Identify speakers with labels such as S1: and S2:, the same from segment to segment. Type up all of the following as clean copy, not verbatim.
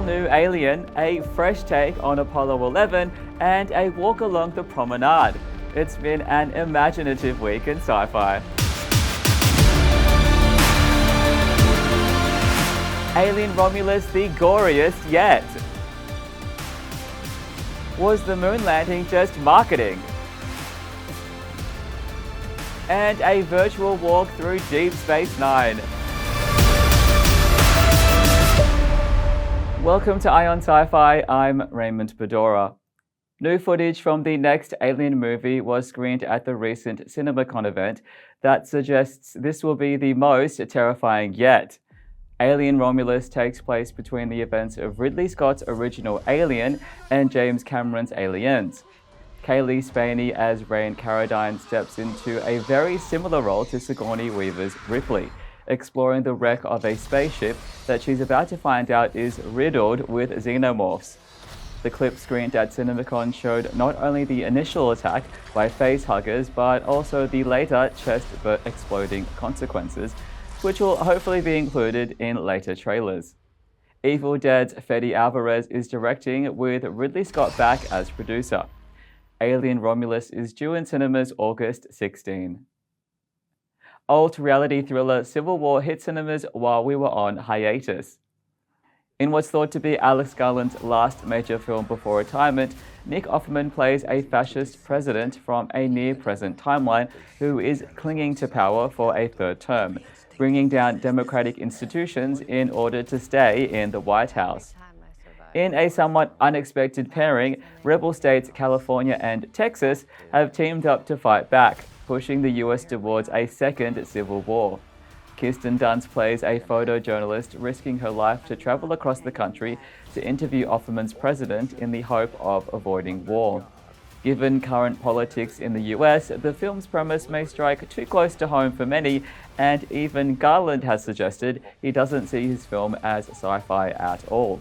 S1: all-new Alien, a fresh take on Apollo 11, and a walk along the promenade. It's been an imaginative week in sci-fi. Alien Romulus the goriest yet? Was the moon landing just marketing? And a virtual walk through Deep Space Nine. Welcome to Eye on Sci-Fi, I'm Raymond Bedora. New footage from the next Alien movie was screened at the recent CinemaCon event that suggests this will be the most terrifying yet. Alien Romulus takes place between the events of Ridley Scott's original Alien and James Cameron's Aliens. Kaylee Spaney as Rain Carradine steps into a very similar role to Sigourney Weaver's Ripley, exploring the wreck of a spaceship that she's about to find out is riddled with xenomorphs. The clip screened at CinemaCon showed not only the initial attack by facehuggers, but also the later chest-exploding consequences, which will hopefully be included in later trailers. Evil Dead's Fede Alvarez is directing, with Ridley Scott back as producer. Alien Romulus is due in cinemas August 16. Alt reality thriller Civil War hit cinemas while we were on hiatus. In what's thought to be Alex Garland's last major film before retirement, Nick Offerman plays a fascist president from a near-present timeline who is clinging to power for a third term, bringing down democratic institutions in order to stay in the White House. In a somewhat unexpected pairing, rebel states California and Texas have teamed up to fight back, pushing the US towards a second civil war. Kirsten Dunst plays a photojournalist risking her life to travel across the country to interview Offerman's president in the hope of avoiding war. Given current politics in the US, the film's premise may strike too close to home for many, and even Garland has suggested he doesn't see his film as sci-fi at all.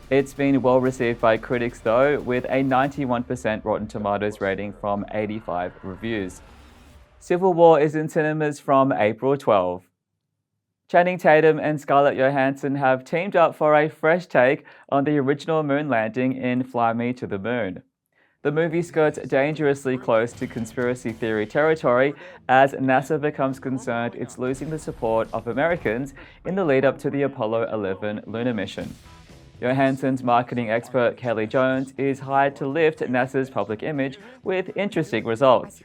S1: It's been well received by critics though, with a 91% Rotten Tomatoes rating from 85 reviews. Civil War is in cinemas from April 12. Channing Tatum and Scarlett Johansson have teamed up for a fresh take on the original moon landing in Fly Me to the Moon. The movie skirts dangerously close to conspiracy theory territory as NASA becomes concerned it's losing the support of Americans in the lead up to the Apollo 11 lunar mission. Johansson's marketing expert Kelly Jones is hired to lift NASA's public image with interesting results.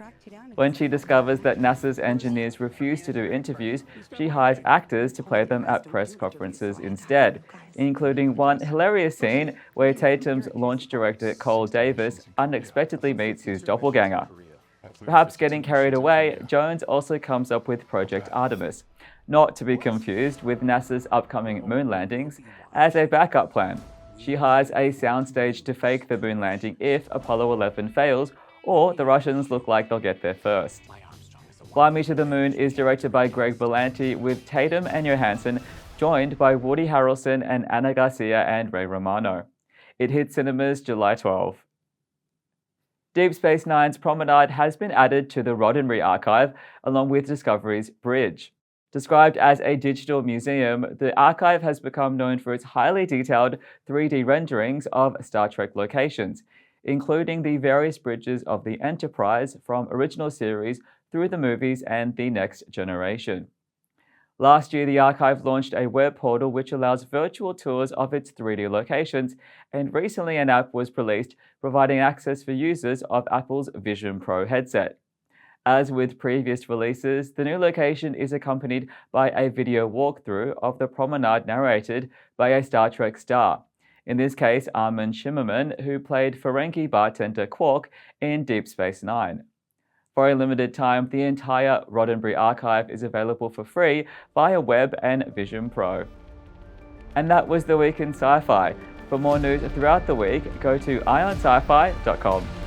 S1: When she discovers that NASA's engineers refuse to do interviews, she hires actors to play them at press conferences instead, including one hilarious scene where Tatum's launch director Cole Davis unexpectedly meets his doppelganger. Perhaps getting carried away, Jones also comes up with Project Artemis, not to be confused with NASA's upcoming moon landings, as a backup plan. She hires a soundstage to fake the moon landing if Apollo 11 fails, or the Russians look like they'll get there first. Fly Me to the Moon is directed by Greg Berlanti, with Tatum and Johansson joined by Woody Harrelson and Anna Garcia and Ray Romano. It hit cinemas July 12. Deep Space Nine's Promenade has been added to the Roddenberry Archive, along with Discovery's Bridge. Described as a digital museum, the archive has become known for its highly detailed 3D renderings of Star Trek locations, including the various bridges of the Enterprise from original series through the movies and the Next Generation. Last year, the archive launched a web portal which allows virtual tours of its 3D locations, and recently an app was released providing access for users of Apple's Vision Pro headset. As with previous releases, the new location is accompanied by a video walkthrough of the promenade narrated by a Star Trek star, in this case Armin Shimmerman, who played Ferengi bartender Quark in Deep Space Nine. For a limited time, the entire Roddenberry Archive is available for free via web and Vision Pro. And that was the week in sci-fi. For more news throughout the week, go to eyeonsci-fi.com.